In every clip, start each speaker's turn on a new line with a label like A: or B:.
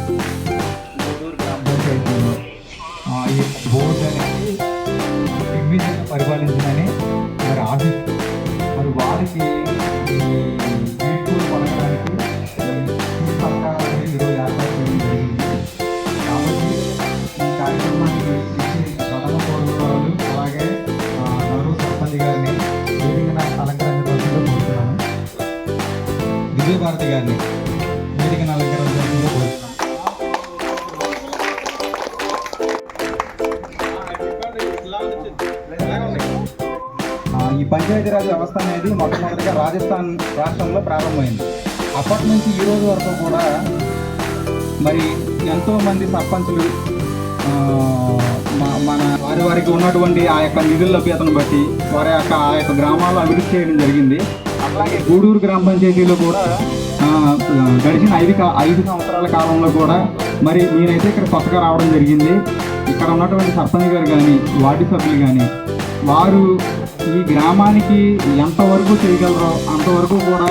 A: గూడూరు గ్రామ పంచాయతీలో ఈ బోర్డు అనేది దిగ్విజయంగా పరిపాలించిందని మరి ఆశిస్తూ మరి వారికి ఈ వీడ్కోలు పలకడానికి ఈ సత్కారం అనేది ఈరోజు ఏర్పాటు చేయడం జరిగింది. కాబట్టి ఈ కార్యక్రమానికి ఇచ్చి ప్రథమ పౌరులు అలాగే నగరు సర్పంచ్ గారిని వేదికను అలంకరించవలసిందిగా కోరుతున్నాను. విజయభారతి గారిని వేదికను అలంకరించవలసిందిగా కోరుతున్నాను. ఈ పంచాయతీరాజ్ వ్యవస్థ అనేది మొట్టమొదటిగా రాజస్థాన్ రాష్ట్రంలో ప్రారంభమైంది. అప్పటి నుంచి ఈ రోజు వరకు కూడా మరి ఎంతోమంది సర్పంచులు మన వారికి ఉన్నటువంటి ఆ యొక్క నిధుల లభ్యతను బట్టి ఆ యొక్క గ్రామాల్లో అభివృద్ధి చేయడం జరిగింది. అట్లాగే గూడూరు గ్రామ పంచాయతీలో కూడా గడిచిన 5 సంవత్సరాల కాలంలో కూడా మరి నేనైతే ఇక్కడ కొత్తగా రావడం జరిగింది. ఇక్కడ ఉన్నటువంటి సర్పంచ్ గారు కానీ వార్డు సభ్యులు కానీ వారు ఈ గ్రామానికి ఎంతవరకు చేయగలరో అంతవరకు కూడా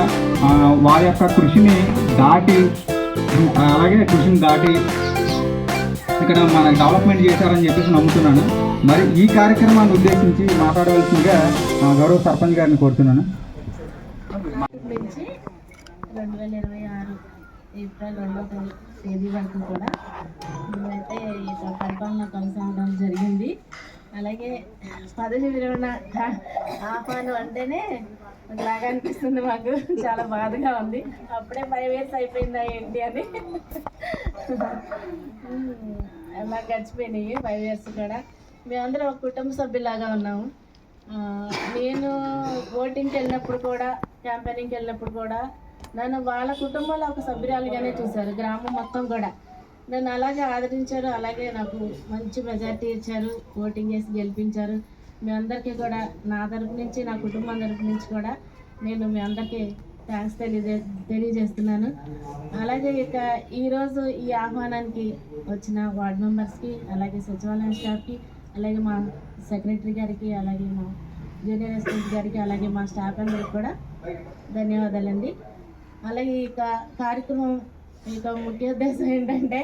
A: వారి యొక్క కృషిని దాటి ఇక్కడ మన డెవలప్మెంట్ చేశారని చెప్పేసి నమ్ముతున్నాను. మరి ఈ కార్యక్రమాన్ని ఉద్దేశించి మాట్లాడవలసిందిగా గౌరవ సర్పంచ్ గారిని కోరుతున్నాను.
B: 2026 ఏప్రిల్ 2వ తేదీ వరకు కూడా మేమైతే ఈ పరిపాలన కొనసాగడం జరిగింది. అలాగే పదవి విరమణ ఆహ్వానం అంటేనే లాగా అనిపిస్తుంది, మాకు చాలా బాధగా ఉంది. అప్పుడే 5 years అయిపోయిందా ఏంటి అని అలా గడిచిపోయినాయి 5 years కూడా. మేమందరం ఒక కుటుంబ సభ్యులాగా ఉన్నాము. నేను ఓటింగ్కి వెళ్ళినప్పుడు కూడా, క్యాంపెయినింగ్కి వెళ్ళినప్పుడు కూడా నన్ను వాళ్ళ కుటుంబంలో ఒక సభ్యురాలుగానే చూశారు. గ్రామం మొత్తం కూడా నన్ను అలాగే ఆదరించారు. అలాగే నాకు మంచి మెజార్టీ ఇచ్చారు, ఓటింగ్ చేసి గెలిపించారు. మీ అందరికీ కూడా నా తరపు నుంచి, నా కుటుంబం తరపు నుంచి కూడా నేను మీ అందరికీ థ్యాంక్స్ తెలియజేస్తున్నాను. అలాగే ఇక ఈరోజు ఈ ఆహ్వానానికి వచ్చిన వార్డ్ మెంబర్స్కి, అలాగే సచివాలయం స్టాఫ్కి, అలాగే మా సెక్రటరీ గారికి, అలాగే మా జూనియర్ అసిస్టెంట్ గారికి, అలాగే మా స్టాఫ్ అందరికి కూడా ధన్యవాదాలండి. అలాగే ఇక కార్యక్రమం ఇక ముఖ్య ఉద్దేశం ఏంటంటే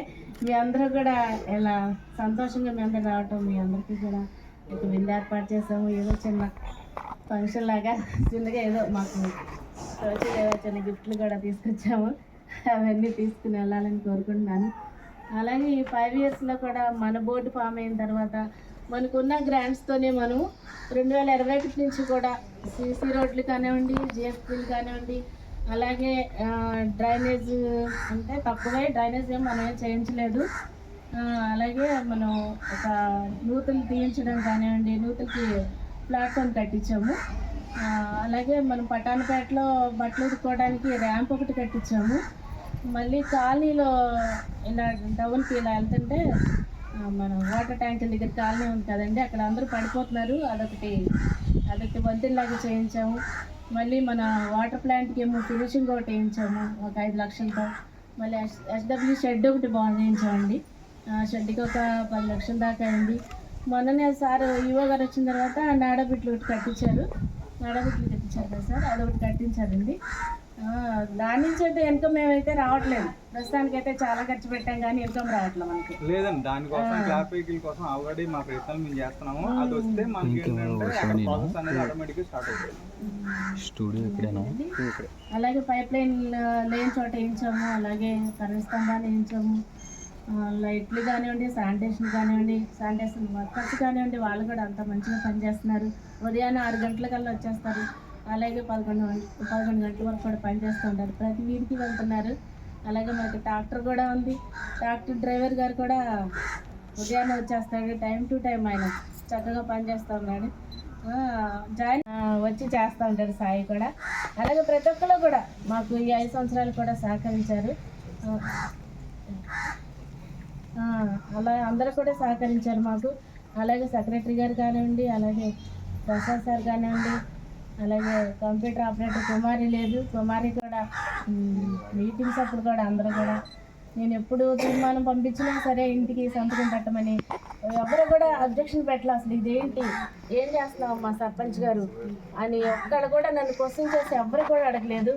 B: మీ అందరూ కూడా ఇలా సంతోషంగా మీ అందరూ రావటం, మీ అందరికీ కూడా ఒక విందు ఏర్పాటు చేసాము. ఏదో చిన్న ఫంక్షన్ లాగా చిన్నగా ఏదో మాకు ఏదో చిన్న గిఫ్ట్లు కూడా తీసుకొచ్చాము. అవన్నీ తీసుకుని వెళ్ళాలని కోరుకుంటున్నాను. అలాగే ఈ 5 yearsలో కూడా మన బోర్డు ఫామ్ అయిన తర్వాత మనకున్న గ్రాంట్స్తోనే మనం 2021 నుంచి కూడా సీసీ రోడ్లు కానివ్వండి, జిఎస్టీలు కానివ్వండి, అలాగే డ్రైనేజ్ అంటే తక్కువే, డ్రైనేజ్ ఏం మనం ఏం చేయించలేదు. అలాగే మనం ఒక నూతులు తీయించడం కానివ్వండి, నూతులకి ప్లాట్ఫామ్ కట్టించాము. అలాగే మనం పటాన్పేటలో బట్టలు ఉతుక్కోవడానికి ర్యాంప్ ఒకటి కట్టించాము. మళ్ళీ కాలనీలో ఇలా టౌన్కి ఇలా వెళ్తుంటే మన వాటర్ ట్యాంకుల దగ్గర కాలనీ ఉంది కదండి, అక్కడ అందరూ పడిపోతున్నారు. అదొకటి వంతెనలాగా చేయించాము. మళ్ళీ మన వాటర్ ప్లాంట్కి ఏమో ఫినిషింగ్ ఒకటి వేయించాము ఒక 5 లక్షలతో. మళ్ళీ ఎస్డబ్ల్యూ షెడ్ ఒకటి బాగా వేయించామండి. షెడ్కి ఒక 10 లక్షల దాకా అయింది. మొన్ననే సార్ ఈవో గారు వచ్చిన తర్వాత నాడబిట్లు ఒకటి కట్టించారు కదా సార్, అదొకటి కట్టించారండి. దాని నుంచి అయితే ఇన్కమ్ ఏమైతే రావట్లేదు, ప్రస్తుతానికి అయితే చాలా ఖర్చు పెట్టాం కానీ ఇన్కమ్ రావట్లేదు మనకి.
A: లేదండి, దానికోసం క్లాస్ వెహికల్ కోసం ఆల్రెడీ మా ప్రయత్నాలు మేము చేస్తున్నాము. అది వస్తే మనకి ప్రాసెస్ అనేది ఆటోమేటిక్గా స్టార్ట్ అవుతుంది. స్టూడియో ఇక్కడేనా?
B: అలాగే పైప్ లైన్ లేని చోట వేయించాము. అలాగే కరెంట్ స్తంభాన్ని వేయించాము. లైట్లు కానివ్వండి, శానిటేషన్ కానివ్వండి, శానిటేషన్ వర్కర్స్ కానివ్వండి, వాళ్ళు కూడా అంత మంచిగా పనిచేస్తున్నారు. ఉదయాన్నే 6 గంటలకల్లా వచ్చేస్తారు. అలాగే 11 గంటల వరకు కూడా పనిచేస్తూ ఉంటారు. ప్రతి వీధికి వెళ్తున్నారు. అలాగే మనకి ట్రాక్టర్ కూడా ఉంది. ట్రాక్టర్ డ్రైవర్ గారు కూడా ఉదయాన్నే వచ్చేస్తాడు. టైం టు టైం ఆయన చక్కగా పనిచేస్తూ ఉన్నాడు. జాయిన్ వచ్చి చేస్తూ ఉంటారు సాయి కూడా. అలాగే ప్రతి ఒక్కరు కూడా మాకు ఈ 5 సంవత్సరాలు కూడా సహకరించారు. అలా అందరూ కూడా సహకరించారు మాకు. అలాగే సెక్రటరీ గారు కానివ్వండి, అలాగే ప్రసాద్ సార్ కానివ్వండి, అలాగే కంప్యూటర్ ఆపరేటర్ కుమారి కూడా మీటింగ్స్ అప్పుడు కూడా అందరూ కూడా నేను ఎప్పుడు తీర్మానం పంపించినా సరే ఇంటికి సంతకం పెట్టమని ఎవరు కూడా అబ్జెక్షన్ పెట్టలే. అసలు ఇదేంటి, ఏం చేస్తున్నావు మా సర్పంచ్ గారు అని ఒక్కడ కూడా నన్ను క్వశ్చన్ చేసి ఎవరు కూడా అడగలేదు.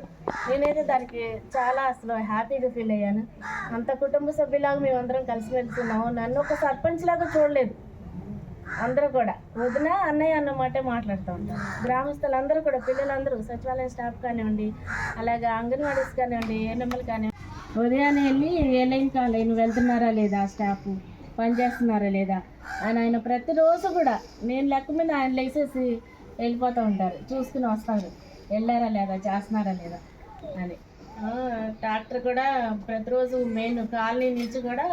B: నేనైతే దానికి చాలా అసలు హ్యాపీగా ఫీల్ అయ్యాను. అంత కుటుంబ సభ్యులాగా మేమందరం కలిసి వెళ్తున్నాము. నన్ను ఒక సర్పంచ్ లాగా చూడలేదు. అందరూ కూడా వదిన అన్నయ్య అన్నమాటే మాట్లాడుతూ ఉంటారు. గ్రామస్తులందరూ కూడా, పిల్లలందరూ, సచివాలయం స్టాఫ్ కానివ్వండి, అలాగే అంగన్వాడీస్ కానివ్వండి, ఏఎన్ఎంలు కానివ్వండి, ఉదయాన్నే వెళ్ళి ఏ లైన్ కా లైన్ వెళ్తున్నారా లేదా, స్టాఫ్ పనిచేస్తున్నారా లేదా అని ఆయన ప్రతిరోజు కూడా నేను లెక్క మీద ఆయన లేసేసి వెళ్ళిపోతూ ఉంటారు, చూసుకుని వస్తారు వెళ్ళారా లేదా, చేస్తున్నారా లేదా అని. ట్రాక్టర్ కూడా ప్రతిరోజు మెయిన్ కాలనీ నుంచి కూడా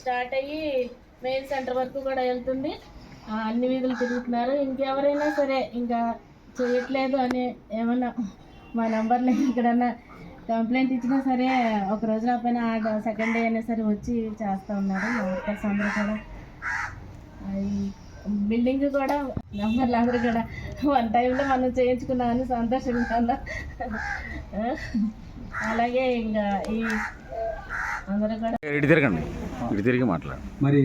B: స్టార్ట్ అయ్యి మెయిన్ సెంటర్ వరకు కూడా వెళ్తుంది. అన్ని వీధులు తిరుగుతున్నారు. ఇంకెవరైనా సరే ఇంకా చేయట్లేదు అని ఏమన్నా మా నంబర్లో ఎక్కడన్నా కంప్లైంట్ ఇచ్చినా సరే ఒక రోజు రాకపోయినా సెకండ్ డే అయినా సరే వచ్చి చేస్తూ ఉన్నారు. మా వర్కర్స్ అందరూ కూడా ఈ బిల్డింగ్ కూడా నంబర్లు అందరూ కూడా వన్ టైంలో మనం చేయించుకున్నామని సంతోషంగా ఉన్నా. అలాగే ఇంకా ఈ అందరూ కూడా
C: ఇటు తిరిగి మాట్లాడు.
A: మరి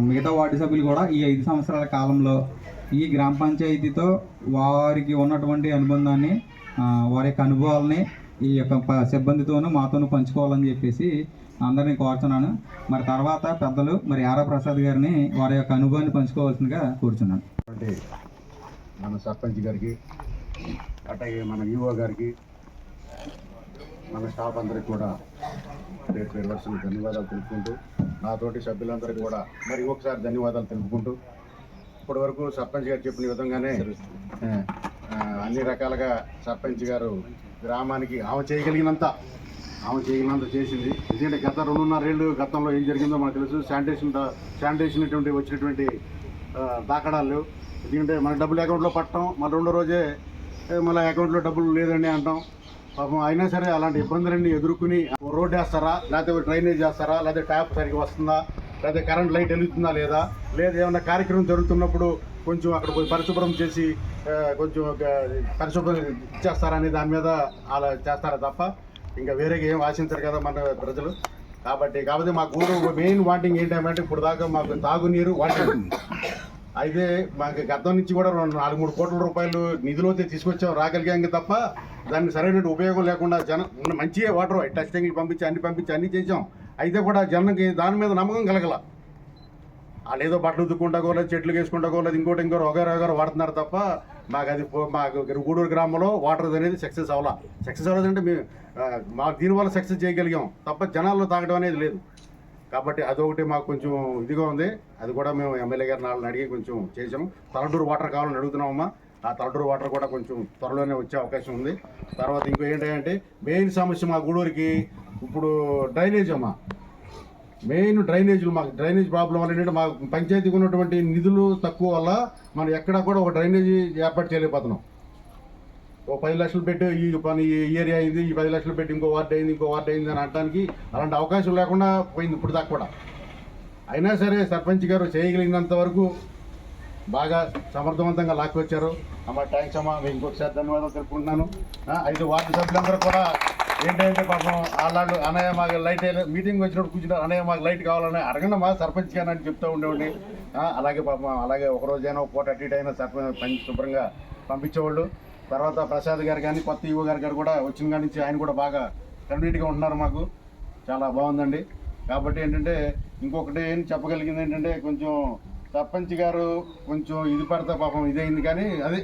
A: మిగతా వార్డు సభ్యులు కూడా ఈ 5 సంవత్సరాల కాలంలో ఈ గ్రామ పంచాయతీతో వారికి ఉన్నటువంటి అనుబంధాన్ని, వారి యొక్క అనుభవాలని ఈ యొక్క సిబ్బందితోనూ మాతోనూ పంచుకోవాలని చెప్పేసి అందరినీ కోరుతున్నాను. మరి తర్వాత పెద్దలు మరి ఆరా ప్రసాద్ గారిని వారి యొక్క అనుభవాన్ని పంచుకోవాల్సిందిగా కోరుచున్నాను.
C: మన సర్పంచ్ గారికి, అట్లాగే మన యువ గారికి, మన స్టాఫ్ అందరికి కూడా పేరు వరుసలు ధన్యవాదాలు తెలుపుకుంటూ, నాతోటి సభ్యులందరికీ కూడా మరి ఒకసారి ధన్యవాదాలు తెలుపుకుంటూ, ఇప్పటి వరకు సర్పంచ్ గారు చెప్పిన విధంగానే అన్ని రకాలుగా సర్పంచ్ గారు గ్రామానికి ఆమె చేయగలిగినంత చేసింది. ఎందుకంటే గత 2.5 ఏళ్ళు గతంలో ఏం జరిగిందో మనకు తెలుసు. శానిటేషన్ వచ్చినటువంటి దాఖలాలు, ఎందుకంటే మన డబ్బులు అకౌంట్లో పట్టడం, మళ్ళీ 2వ రోజే మళ్ళీ అకౌంట్లో డబ్బులు లేదని అంటాం. పాపం అయినా సరే అలాంటి ఇబ్బందులన్నీ ఎదుర్కొని రోడ్డు వేస్తారా, లేకపోతే డ్రైనేజ్ చేస్తారా, లేకపోతే ట్యాప్ సరిగ్గా వస్తుందా, లేకపోతే కరెంట్ లైట్ వెలుగుతుందా లేదా ఏమైనా కార్యక్రమం జరుగుతున్నప్పుడు కొంచెం అక్కడ పరిశుభ్రం చేసి కొంచెం పరిశుభ్రం ఇచ్చేస్తారా అనే దాని మీద అలా చేస్తారా తప్ప ఇంకా వేరేగా ఏం ఆశించరు కదా మన ప్రజలు. కాకపోతే మా గూడు మెయిన్ వాంటింగ్ ఏంటంటే ఇప్పుడు దాకా మాకు తాగునీరు వాంటింగ్ అయితే మాకు గతం నుంచి కూడా 4-3 కోట్ల రూపాయలు నిధులైతే తీసుకొచ్చాం, రాగలిగాం తప్ప దాన్ని సరైన ఉపయోగం లేకుండా మంచిగా వాటర్ టెస్టింగ్లు పంపించి అన్ని చేసాం. అయితే కూడా జనానికి దాని మీద నమ్మకం కలగల. వాళ్ళు ఏదో బట్టలు ఉతుక్కుంటాకో, లేదు చెట్లు వేసుకుంటాకో, లేదు ఇంకోటి ఒకరు వాడుతున్నారు తప్ప మాకు గూడూరు గ్రామంలో వాటర్ అనేది సక్సెస్ అవ్వాలంటే మేము దీనివల్ల సక్సెస్ చేయగలిగాం తప్ప జనాల్లో తాగడం అనేది లేదు. కాబట్టి అదొకటి మాకు కొంచెం ఇదిగా ఉంది. అది కూడా మేము ఎమ్మెల్యే గారిని వాళ్ళని అడిగి కొంచెం చేసాము. తలటూరు వాటర్ కావాలని అడుగుతున్నామమ్మా. ఆ తలటూరు వాటర్ కూడా కొంచెం త్వరలోనే వచ్చే అవకాశం ఉంది. తర్వాత ఇంకో ఏంటంటే మెయిన్ సమస్య మా గూడూరుకి ఇప్పుడు డ్రైనేజ్ అమ్మా. మెయిన్ డ్రైనేజీలు, మాకు డ్రైనేజ్ ప్రాబ్లం వల్ల ఏంటంటే మాకు పంచాయతీకి ఉన్నటువంటి నిధులు తక్కువ వల్ల మనం ఎక్కడా కూడా ఒక డ్రైనేజీ ఏర్పాటు చేయలేకపోతున్నాం. ఓ 10 లక్షలు పెట్టి ఈ పని ఈ ఏరియా అయింది, ఈ 10 లక్షలు పెట్టి ఇంకో వార్డు అయింది అని అనడానికి అలాంటి అవకాశం లేకుండా పోయింది ఇప్పుడు దాకా కూడా. అయినా సరే సర్పంచ్ గారు చేయగలిగినంత వరకు బాగా సమర్థవంతంగా లాక్కొచ్చారు. అమ్మ థ్యాంక్స్ అమ్మా, మీకు ఇంకొకసారి ధన్యవాదాలు తెలుపుకుంటున్నాను. 5 వార్డు సభ్యులందరూ కూడా ఏంటంటే పాపం వాళ్ళు అన్నయ్య మాకు లైట్ మీటింగ్ వచ్చినప్పుడు కూర్చున్నారు, అన్నయ్య మాకు లైట్ కావాలని అడగండి మా సర్పంచ్ గారు అని చెప్తూ ఉండేవాడి. అలాగే పాపం అలాగే ఒకరోజైనా ఒక పూట అటు ఇటు అయినా సర్పంచ్ శుభ్రంగా పంపించేవాళ్ళు. తర్వాత ప్రసాద్ గారు కానీ కొత్త యువ గారు కూడా వచ్చిన కాడి నుంచి ఆయన కూడా బాగా కన్వీనెంట్గా ఉంటున్నారు. మాకు చాలా బాగుందండి. కాబట్టి ఏంటంటే ఇంకొకటి ఏం చెప్పగలిగింది ఏంటంటే కొంచెం సర్పంచ్ గారు కొంచెం ఇది పడితే పాపం ఇదైంది, కానీ అదే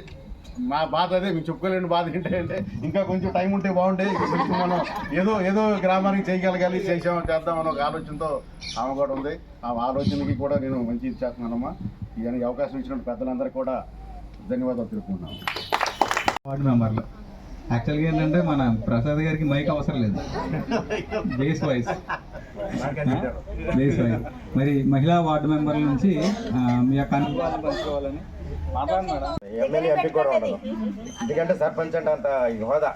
C: మా బాధ, అదే మీకు చెప్పుకోలేని బాధ ఏంటంటే ఇంకా కొంచెం టైం ఉంటే బాగుంటే కొంచెం మనం ఏదో గ్రామానికి చేయగలగాలి, చేద్దామని ఒక ఆలోచనతో ఆమె కూడా ఉంది. ఆ ఆలోచనకి కూడా నేను మంచి ఇది చేస్తున్నానమ్మా. ఇవన్నీ అవకాశం ఇచ్చినట్టు పెద్దలందరికీ కూడా ధన్యవాదాలు తెలుపుకుంటున్నాను.
A: వార్డు మెంబర్లు యాక్చువల్గా ఏంటంటే మన ప్రసాద్ గారికి మైక్ అవసరం లేదు, బేస్ వైజ్. మరి మహిళా వార్డు మెంబర్ల నుంచి మీ యొక్క అనుభవాలు పంచుకోవాలని
D: ఎమ్మెల్యే ఎంపీ కూడా ఉండదు. ఎందుకంటే సర్పంచ్ అంటే అంత హోదా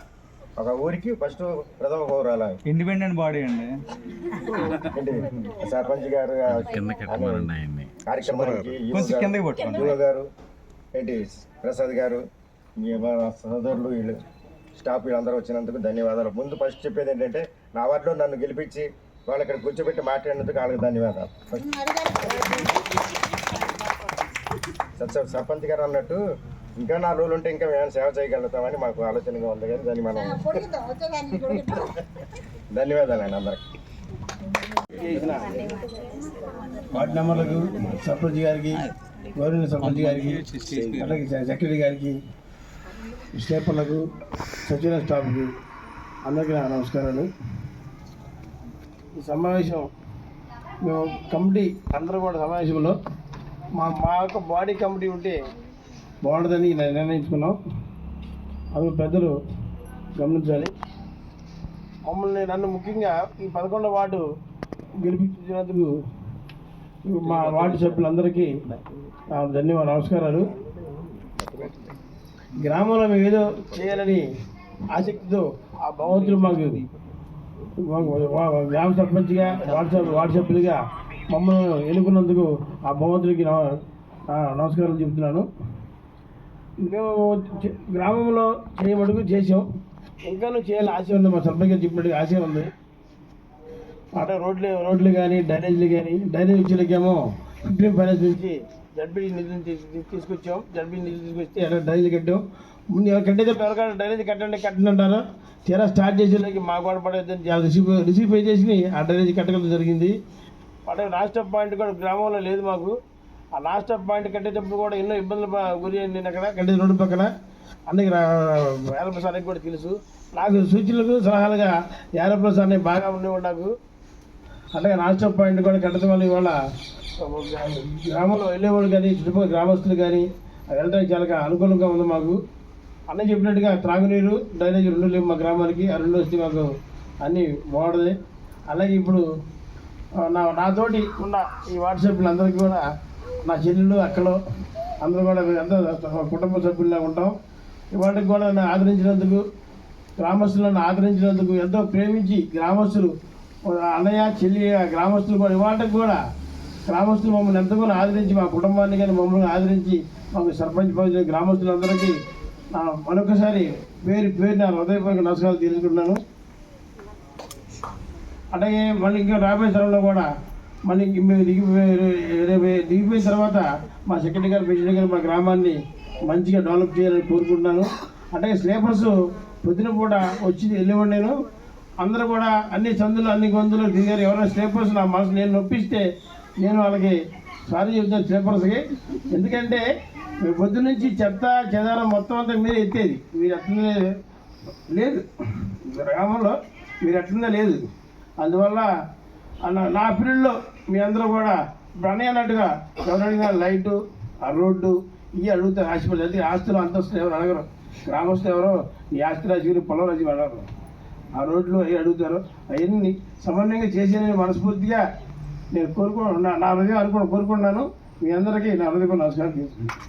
D: ఒక ఊరికి ఫస్ట్ ప్రథమ పౌరాల
A: ఇండిపెండెంట్ బాడీ అండి.
D: సర్పంచ్ గారు కార్యక్రమానికి యువ గారు ఏంటి ప్రసాద్ గారు, మీ సోదరులు, వీళ్ళు స్టాఫ్ వీళ్ళందరూ వచ్చినందుకు ధన్యవాదాలు. ముందు ఫస్ట్ చెప్పేది ఏంటంటే నా వార్డులో నన్ను గెలిపించి వాళ్ళు ఇక్కడ కూర్చోబెట్టి మాట్లాడినందుకు వాళ్ళకి ధన్యవాదాలు. సర్పంచ్ గారు అన్నట్టు ఇంకా 4 రోజులు ఉంటే ఇంకా మేము సేవ చేయగలుగుతామని మాకు ఆలోచనగా ఉంది, కానీ దాన్ని మనం ధన్యవాదాలండి అందరికి.
E: వార్డు మెంబర్లకు, సర్పంచ్ గారికి, గవర్నమెంట్ సర్పంచ్ గారికి, అలాగే సెక్రటరీ గారికి, స్టేపర్లకు, సచివాలయ స్టాఫ్కి అందరికీ నా నమస్కారాలు. ఈ సమావేశం మేము కమిటీ అందరూ కూడా సమావేశంలో మా యొక్క బాడీ కమిటీ ఉంటే బాగుంటుందని నిర్ణయించుకున్నాం. అవి పెద్దలు గమనించాలి. నన్ను ముఖ్యంగా ఈ 11వ వార్డు గెలిపించినందుకు మా వార్డు సభ్యులందరికీ నమస్కారాలు. గ్రామంలో మేము ఏదో చేయాలని ఆసక్తితో ఆ భగవంతుడు మాకు గ్రామ సర్పంచ్గా వార్డు సభ్యులుగా మమ్మల్ని ఎన్నుకున్నందుకు ఆ భగవంతుడికి నమస్కారాలు చెబుతున్నాను. మేము గ్రామంలో చేయమడుగు చేసాం, ఇంకాను చేయాలి ఆశ ఉంది. మా సర్పంచ్ గారు చెప్పినట్టుగా ఆశ ఉంది. అంటే రోడ్లు కానీ డ్రైనేజీలు కానీ, డ్రైనేజ్ వచ్చేకేమో 15 ఫైనాన్స్ నుంచి జడ్పీ నిధులు తీసుకొచ్చాం. జడ్పీ నిధులు తీసుకొచ్చి ఎలా డ్రైనేజ్ కట్టాం. ముందు కట్టేదే ఎవరికైనా డ్రైనేజ్ కట్టంటారు. తీరా స్టార్ట్ చేసేలాకి మా గోడ పడేదని రిసీవ్ పే చేసి ఆ డ్రైనేజ్ కట్టగలం జరిగింది. అంటే లాస్ట్ ఆఫ్ పాయింట్ కూడా గ్రామంలో లేదు మాకు. ఆ లాస్ట్ ఆఫ్ పాయింట్ కట్టేటప్పుడు కూడా ఎన్నో ఇబ్బందులు గురి అయింది. నేను అక్కడ కట్టేది రోడ్డు పక్కన అన్నీ యారప్రసాద్కి కూడా తెలుసు. నాకు సూచనలకు సలహాలుగా యారప్రసాద్ బాగా ఉండేవాడు నాకు. అలాగే లాస్ట్ ఆఫ్ పాయింట్ కూడా కట్టడం వల్ల ఇవాళ గ్రామంలో వెళ్ళేవాళ్ళు కానీ, చుట్టుపక్కల గ్రామస్తులు కానీ వెళ్ళడానికి చాలా అనుకూలంగా ఉంది మాకు. అన్నీ చెప్పినట్టుగా త్రాగునీరు, డ్రైనేజ్ 2 లేవు మా గ్రామానికి. ఆ 2 వస్తే మాకు అన్నీ బాగుంటుంది. అలాగే ఇప్పుడు నాతోటి ఉన్న ఈ వార్డు సభ్యులందరికీ కూడా, నా చెల్లెళ్ళు, అక్కలు అందరూ కూడా మేమంతా కుటుంబ సభ్యుల్లా ఉంటాం. వాటికి కూడా నన్ను ఆదరించినందుకు, గ్రామస్తులను ఆదరించినందుకు, ఎంతో ప్రేమించి గ్రామస్తులు అన్నయ్య చెల్లి గ్రామస్తులు కూడా ఇవాటికి కూడా గ్రామస్తులు మమ్మల్ని ఎంతగానో ఆదరించి, మా కుటుంబాన్ని కానీ మమ్మల్ని ఆదరించి మాకు సర్పంచ్ పదవి గ్రామస్తులందరికీ మరొకసారి పేరు నా హృదయపూర్వక నమస్కారాలు తెలుసుకుంటున్నాను. అలాగే మళ్ళీ ఇంకా రాబోయే తరంలో కూడా మళ్ళీ మేము దిగిపోయిన తర్వాత మా సెక్రటరీ గారు, ప్రెసిడెంట్ గారు మా గ్రామాన్ని మంచిగా డెవలప్ చేయాలని కోరుకుంటున్నాను. అలాగే స్లీపర్స్ పొద్దున పూట వచ్చి వెళ్ళేవాడు నేను. అందరూ కూడా అన్ని సందులు, అన్ని గొంతులు దిగారు. ఎవరైనా స్లీపర్స్ నా మనసు నేను నొప్పిస్తే నేను వాళ్ళకి సారీ చెప్తాను స్లీపర్స్కి. ఎందుకంటే పొద్దు నుంచి చెత్త చెదారం మొత్తం అంతా మీరు ఎత్తేది. మీరు ఎట్లనే లేదు గ్రామంలో, మీరు ఎట్లనే లేదు. అందువల్ల నా పీరియడ్లో మీ అందరూ కూడా ఇప్పుడు అన్నట్టుగా ఎవరు అడిగినా లైటు, ఆ రోడ్డు ఇవి అడుగుతారు. ఆశపడి అయితే ఆస్తులు అంతస్తులు ఎవరు అడగరు. గ్రామస్తులు ఎవరో నీ ఆస్తి రాసి పొలం రాసి అడగరు. ఆ రోడ్లు అవి అడుగుతారు. అవన్నీ సమన్వయంగా చేసేదని మనస్ఫూర్తిగా నేను నా హృదయం కోరుకుంటున్నాను. మీ అందరికీ నా హృదయం నమస్కారం చేసుకుంటాను.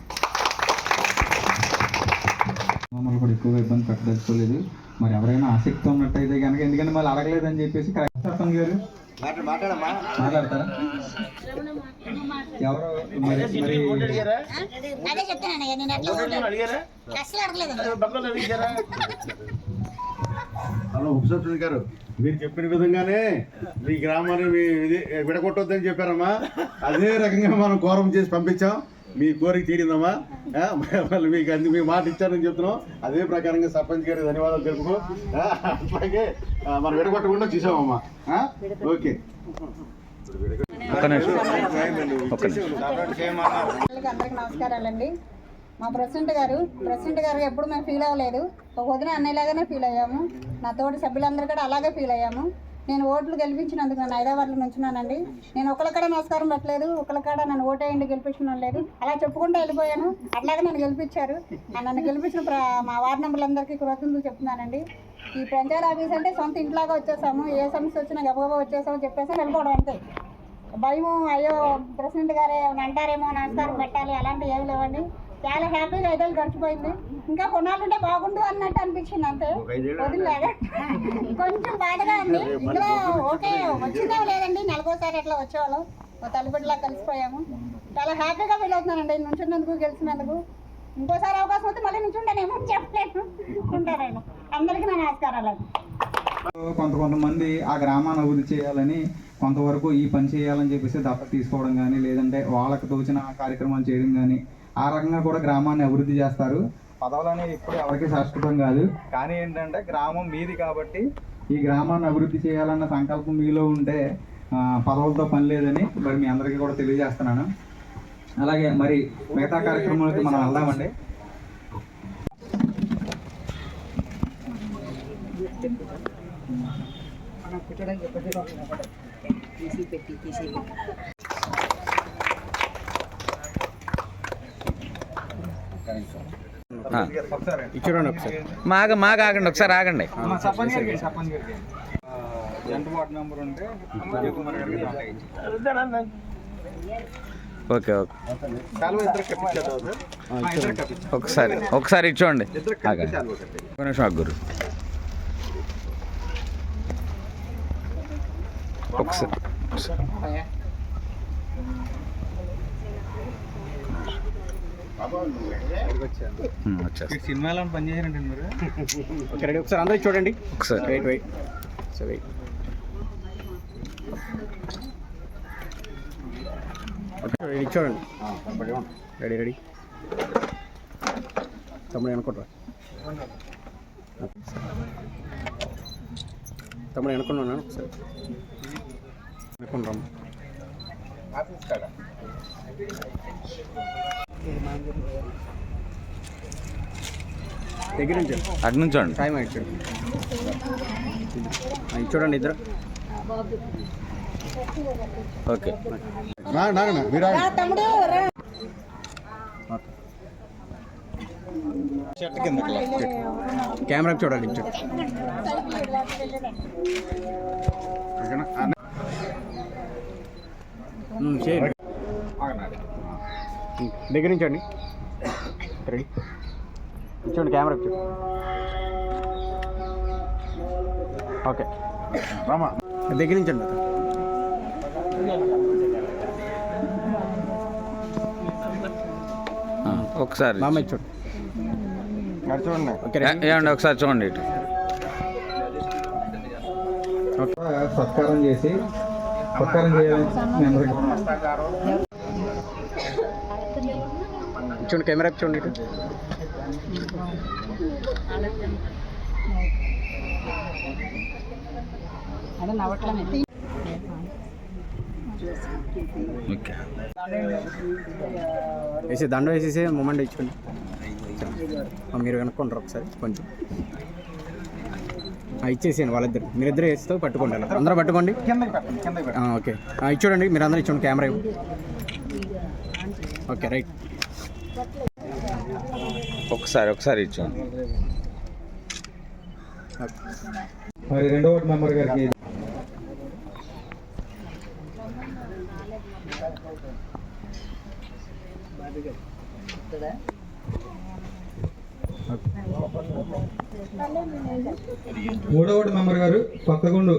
A: మమ్మల్ని కూడా ఎక్కువగా ఇబ్బంది పెట్టదలుచుకోలేదు. మరి ఎవరైనా ఆసక్తి ఉన్నట్టయితే కనుక, ఎందుకంటే మళ్ళీ అడగలేదని చెప్పేసి సర్పంచ్ గారు మాట్లాడతారా? ఎవరు
C: హలో ఉపసర్పంచ్ గారు, మీరు చెప్పిన విధంగానే మీ గ్రామాన్ని విడగొట్టొద్దని చెప్పారమ్మా. అదే రకంగా మనం కోరం చేసి పంపించాం. మీ కోరిక తీరిందమ్మా. మళ్ళీ మీకు అన్ని మీ మాట ఇచ్చారని చెప్తున్నాం. అదే ప్రకారంగా సర్పంచ్ గారికి ధన్యవాదాలు తెలుపుకో. అట్లాగే మనం విడగొట్టకుండా చూసామమ్మా. ఓకే.
F: అందరికి నమస్కారాలండి. మా ప్రెసిడెంట్ గారు ఎప్పుడు మేము ఫీల్ అవ్వలేదు. ఒక వదిన అన్నయ్యలాగానే ఫీల్ అయ్యాము. నా తోటి సభ్యులందరూ కూడా అలాగే ఫీల్ అయ్యాము. నేను ఓట్లు గెలిపించినందుకు నేను 5వ వార్డులో నుంచున్నానండి. నేను ఒకరికడ నమస్కారం పెట్టలేదు, ఒకరికడ నన్ను ఓటేయండి గెలిపించడం లేదు, అలా చెప్పుకుంటూ వెళ్ళిపోయాను. అట్లాగే నన్ను గెలిపించారు. నన్ను గెలిపించిన మా వార్డు మెంబర్లందరికీ కృతజ్ఞతలు చెప్తున్నానండి. ఈ పంచాయతీ ఆఫీస్ అంటే సొంత ఇంట్లాగా వచ్చేసాము. ఏ సమస్య వచ్చినా గబగబా వచ్చేసామని చెప్పేసి వెళ్ళిపోవడం అంతే. భయము, అయ్యో ప్రెసిడెంట్ గారే అంటారేమో నమస్కారం పెట్టాలి అలాంటివి ఏమి లేవండి. చాలా హ్యాపీగా 5 ఏళ్ళు గడిచిపోయింది. ఇంకా కొన్నాళ్ళుంటే బాగుండు అన్నట్టు అనిపించింది అంతే. వదిలేగా కొంచెం బాధగా ఉంది. ఇందులో ఓకే వచ్చిందా లేదండి, నెలకోసారి అట్లా వచ్చేవాళ్ళం. తల్లిబిడ్డలా కలిసిపోయాము. చాలా హ్యాపీగా ఫీల్ అవుతున్నానండి నుంచున్నందుకు, గెలిచినందుకు. ఇంకోసారి అవకాశం వస్తే మళ్ళీ నుంచుంటానేమో చెప్పలేను. ఉంటానండి. అందరికీ నా నమస్కారాలు.
A: కొంతమంది ఆ గ్రామాన్ని అభివృద్ధి చేయాలని కొంతవరకు ఈ పని చేయాలని చెప్పేసి దత్తత తీసుకోవడం కానీ, లేదంటే వాళ్ళకి తోచిన కార్యక్రమాలు చేయడం కానీ, ఆ రకంగా కూడా గ్రామాన్ని అభివృద్ధి చేస్తారు. పదవులు అనేవి ఎప్పుడు ఎవరికి శాశ్వతం కాదు. కానీ ఏంటంటే గ్రామం మీది కాబట్టి ఈ గ్రామాన్ని అభివృద్ధి చేయాలన్న సంకల్పం మీలో ఉంటే పదవులతో పని లేదని మరి మీ అందరికీ కూడా తెలియజేస్తున్నాను. అలాగే మరి మిగతా కార్యక్రమాలకి మనం వెళ్దామండి.
E: ఇచ్చారండి ఒకసారి.
G: మాకు ఆగండి ఒకసారి ఆగండి.
A: సర్పంచ్ గారికి ఎంత వార్డు నెంబర్ ఉంటే కుమార్ గారికి
G: ఓకే ఒకసారి ఇచ్చోండి. ఒక నిమిషం ఆగురు. ఒకసారి
A: సినిమాలో పనిచేసారండి మీరు.
E: Okay ready. ఒకసారి అందరూ చూడండి.
G: ఒకసారి
E: వెయిట్ సరే రెడీ చూడండి. రెడీ తమ్ముడు అనుకుంటారా? తమ్ముడు అనుకున్నాను ఒకసారి అనుకుంటాం. దగ్గర నుంచి
G: అటు నుంచోండి.
E: టైం అయింది చూడండి ఇద్దరు.
G: ఓకే
F: తమ్ముడు
E: కెమెరా చూడాలి. చేయండి దగ్గర నుంచి అండి. రెడీ చూడండి కెమెరా చూడండి. ఓకే రామా దగ్గర నుంచి అండి.
G: ఒకసారి
E: మామ చూడండి. చూడండి ఓకే
G: ఏమండి ఒకసారి చూడండి. ఇటు
A: సత్కారం చేసి చేయాలి.
E: చూడండి కెమెరా చూడండి. ఇటు వేసి దండ వేసేసి మూమెంట్ ఇచ్చుకోండి. మీరు కనుక్కుంటారు ఒకసారి కొంచెం ఇచ్చేసేయండి. వాళ్ళిద్దరు మీరిద్దరు వేస్తూ పట్టుకోండి. అందరూ పట్టుకోండి. ఓకే ఇచ్చుడండి. మీరు అందరూ ఇచ్చుకోండి కెమెరా. Okay right.
G: ఒకసారి ఇచ్చోండి.
A: మరి రెండో వార్డు మెంబర్ గారికి మూడో వార్డు మెంబర్ గారు కొత్తగుండు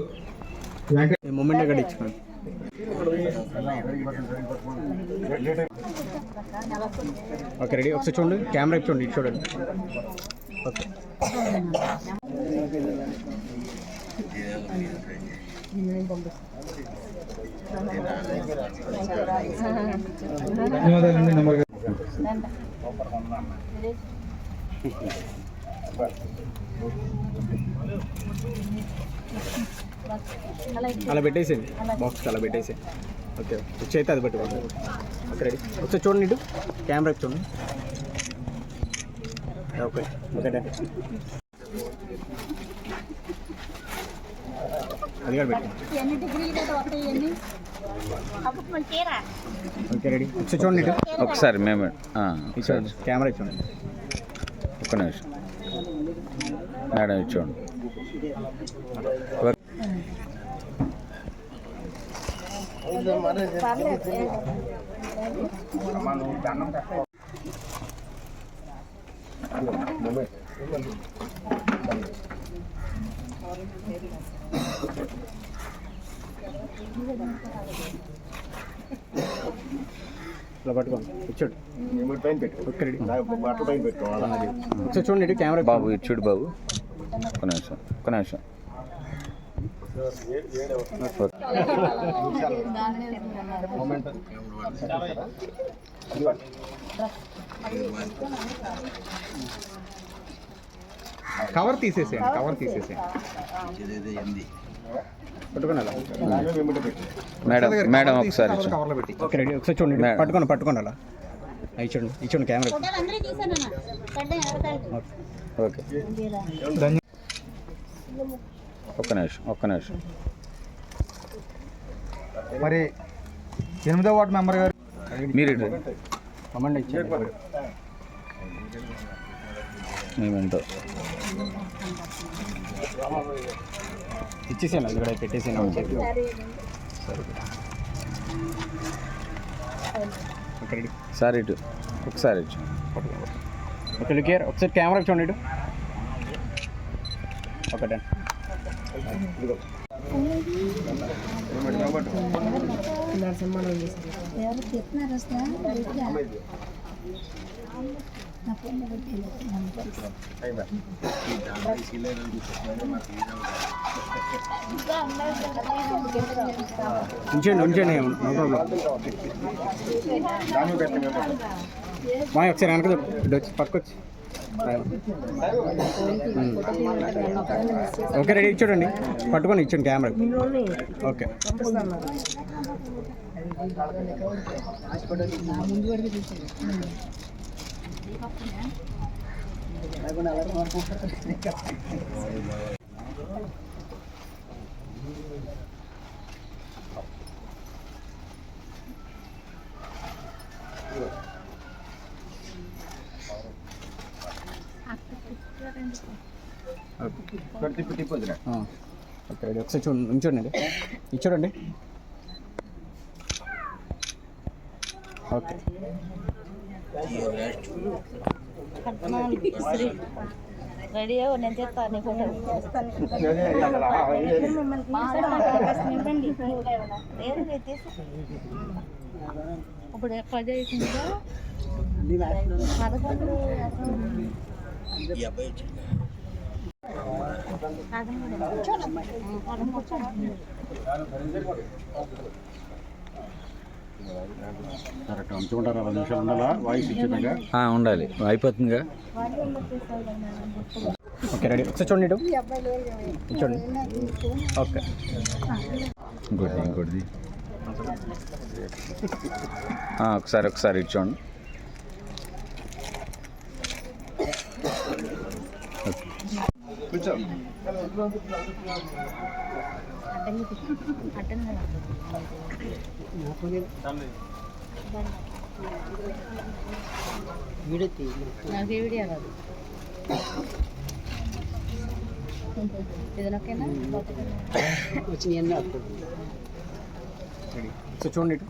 E: మూమెంట్ అక్కడ ఇచ్చుకోండి. Okay ready. ఒకసారి చూడండి కెమెరా చూడండి. ఇటు చూడండి. ఓకే
A: ధన్యవాదాలండి నంబర్ గారు.
E: అలా పెట్టేసేయండి. బాక్స్ అలా పెట్టేసేయండి. ఓకే చేతి అది పెట్టుకోండి. Okay ready. ఒకసారి చూడండి. ఇటు కెమెరా చూడండి. ఓకే ఓకే అది కూడా పెట్టండి. Okay ready. ఒకసారి చూడండి. ఇటు
G: ఒకసారి మేము
E: చూడండి కెమెరా చూడండి.
G: ఒక్క నిమిషం మేడం ఇచ్చోండి.
E: ఇలా పట్టుకోండి. ఇచ్చాడు
C: పైన పెట్టు.
E: Okay ready.
C: బట్టల పైన పెట్టుకోవాలి.
E: ఒకసారి చూడండి. ఇటు కెమెరా
G: బాబు ఇచ్చుడు బాబు. ఒక్క నిమిషం
A: కవర్ తీసేసేయండి, కవర్ తీసేసేయండి.
G: మేడం మేడం ఒకసారి ఇచ్చాం.
A: కవర్లో పెట్టి ఓకే రెడీ. ఒకసారి చూడండి,
G: మేడం.
A: పట్టుకోండి అలా ఇచ్చండి, ఇచ్చండి కెమెరా.
F: ఫోటోలు అందరూ తీసానన్నా పడ్డాయి ఎవరికాయలు.
G: ఓకే ఒక్క నిమిషం.
A: మరి 8వ వార్డు మెంబర్ గారు
G: మీరు
A: కమాండ్ ఇచ్చారు.
G: మేమేంటో
A: ఇచ్చేసాను, అది కూడా పెట్టేసాను.
G: సార్ ఇటు ఒకసారి ఇచ్చు.
A: ఓకే లుక్ హియర్, ఒకసారి కెమెరా చూడండి ఇటు. ఓకే
F: ఎవరు చెప్తున్నారు వస్తా
A: ఉంచండి నో ప్రాబ్లం. మా ఒకసారి వెనక వచ్చి పక్కొచ్చి. ఓకే రెడీ, చూడండి పట్టుకొని ఇచ్చండి కెమెరా. ఓకే ఓకే రెడీ, ఒకసారి ఉంచండి, ఇచ్చోడండి. ఓకే
B: రెడీ నేను చెప్తాను ఇప్పుడు పది అవుతుందా
C: కరెక్ట్ ఉంచుకుంటారా? 10 నిమిషాలు ఉండాలా వాయిస్ ఇచ్చేదాకా?
G: ఉండాలి, అయిపోతుందిగా.
A: ఓకే రెడీ, ఒకసారి చూడండి ఇటు. చూడండి ఓకే
G: ఇంకోటి ఒకసారి ఇచ్చోండి.
C: కూర్చో.
B: నాకు ఏ వీడియో రాదు. ఏదైనా
A: సో చూడండి ఇటు.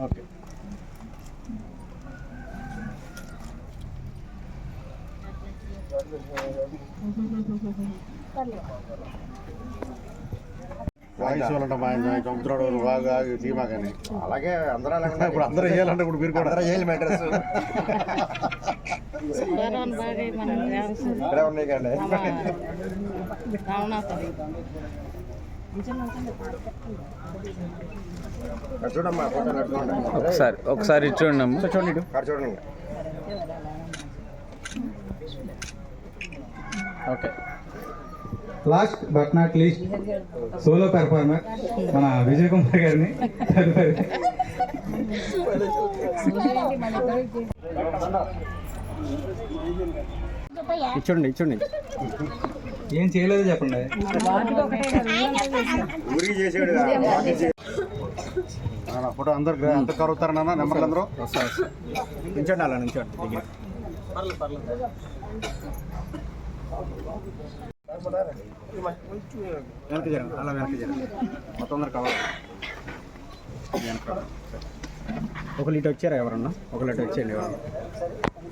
A: ఓకే
C: వాయిస్ వాళ్ళంటే మా ఆయన చంపుతున్నాడు బాగా తీమా కానీ
D: అలాగే అందరూ అలాగే
C: ఇప్పుడు అందరూ చేయాలంటే ఇప్పుడు మీరు కూడా
D: అందరూ చేయాలి మ్యాటర్స్ ఇక్కడే ఉన్నాయి కానీ చూడమ్మా ఫోటో నడుచుకోండి.
G: ఒకసారి ఇచ్చోండి అమ్మ.
A: చూడండి ఇటు.
D: అక్కడ చూడండి.
A: Okay last but not least solo performer మన విజయ్ కుమార్ గారిని ఇచ్చండి. ఏం చేయలేదు చెప్పండి.
D: ఊరికి చేసాడు
C: ఫోటో అందరు కరుగుతారు నాన్న నెంబర్లు అందరూ
A: నించండి, అలా నించండి దగ్గర. వెనక్కి జరగండి, అలా వెనక్కి జరగండి, మొత్తం అందరు కవర్. ఒకళ్ళు ఇటు వచ్చారా ఎవరన్నా? ఒకళ్ళు ఇటు వచ్చేయండి ఎవరన్నా.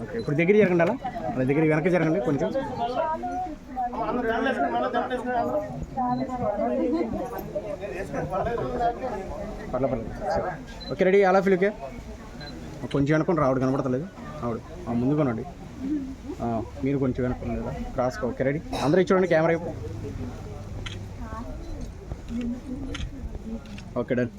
A: ఓకే ఇప్పుడు దగ్గర జరగండి, అలా దగ్గర వెనక్కి జరగండి కొంచెం. పర్లేదు. ఓకే రెడీ, అలా ఫీల్కే కొంచెం అనుకోండి. రావుడు కనపడతలేదు, ఆవిడ ముందు కొనండి. మీరు కొంచెం వెనక్కి కదా క్రాస్గా. ఓకే రెడీ, అందరూ చూడండి కెమెరా వైపు. Okay done.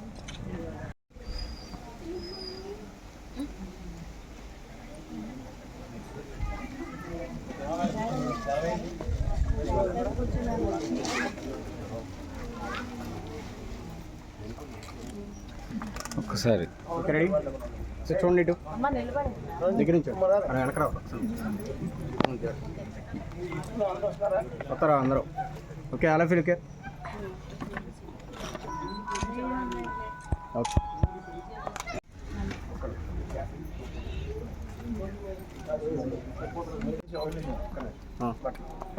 G: ఒక్కసారి
A: ఓకే రెడీ, చూడండి ఇటు దగ్గర నుంచి వెనక రా. వస్తారా అందరూ? ఓకే అలా ఫీల్. ఓకే ఓకే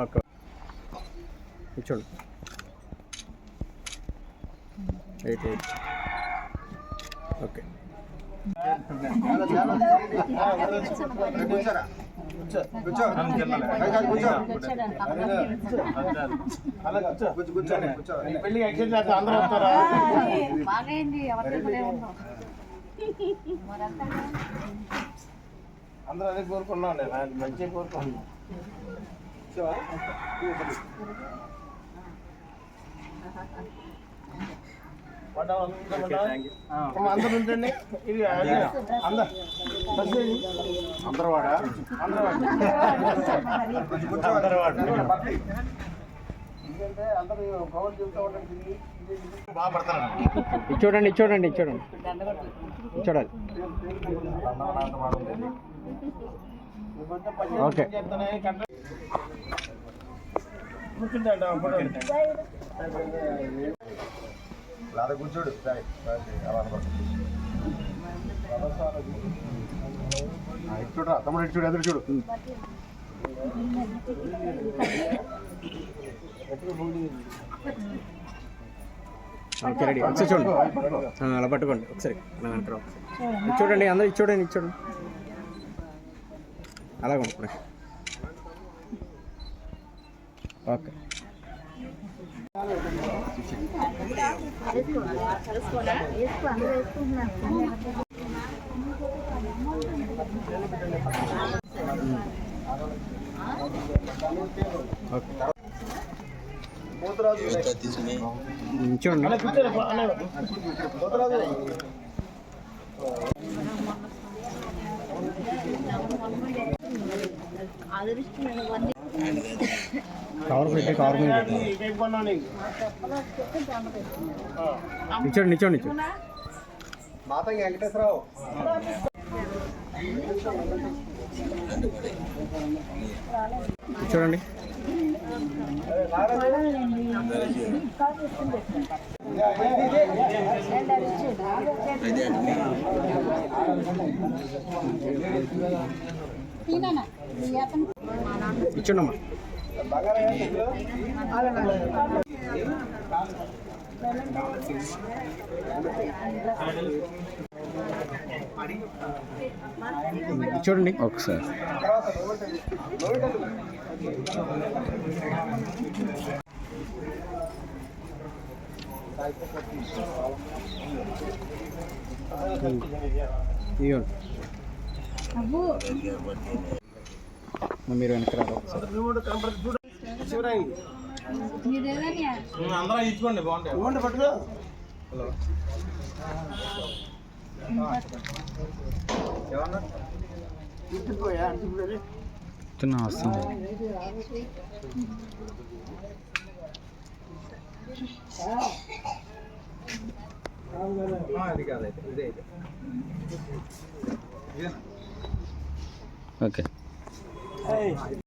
A: ఓకే చూడండి. 8 ఓకే.
E: అందరూ అదే కోరుకున్నాం, మంచిగా కోరుకున్నాం. అందరూ ఉంటండి. ఇది
C: అందరవాడ
E: ఎందుకంటే అందరూ గౌరవ చెబుతూ ఉంటారు.
C: బాగా పడతారు.
A: చూడండి చూడండి చూడండి చూడాలి. ఓకే
C: లాద కూర్చోడు. చూడరా తమ్ముడు, ఇటు చూడు, ఎదురు చూడు.
A: ఓకే రెడీ, ఒకసారి చూడండి. అలా పట్టుకోండి ఒకసారి. చూడండి అందరూ చూడండి చూడండి. అలాగే ఉంటుంది. ఓకే చూడండి. కవర్ పెట్టి కవర్ మీద నిచ్చండి నిచ్చండి నిచ్చండి.
C: మాతంగి వెంకటేశ్వరరావు.
A: చూడండి. ఇచ్చండమ్మా. చూడండి
G: ఒకసారి.
A: ఇదిగోండి. మీరు వెనక రారు.
E: అందరూ ఇచ్చుకోండి, బాగుంటాయి. పట్టుకో.
G: వస్తుంది. ఓకే.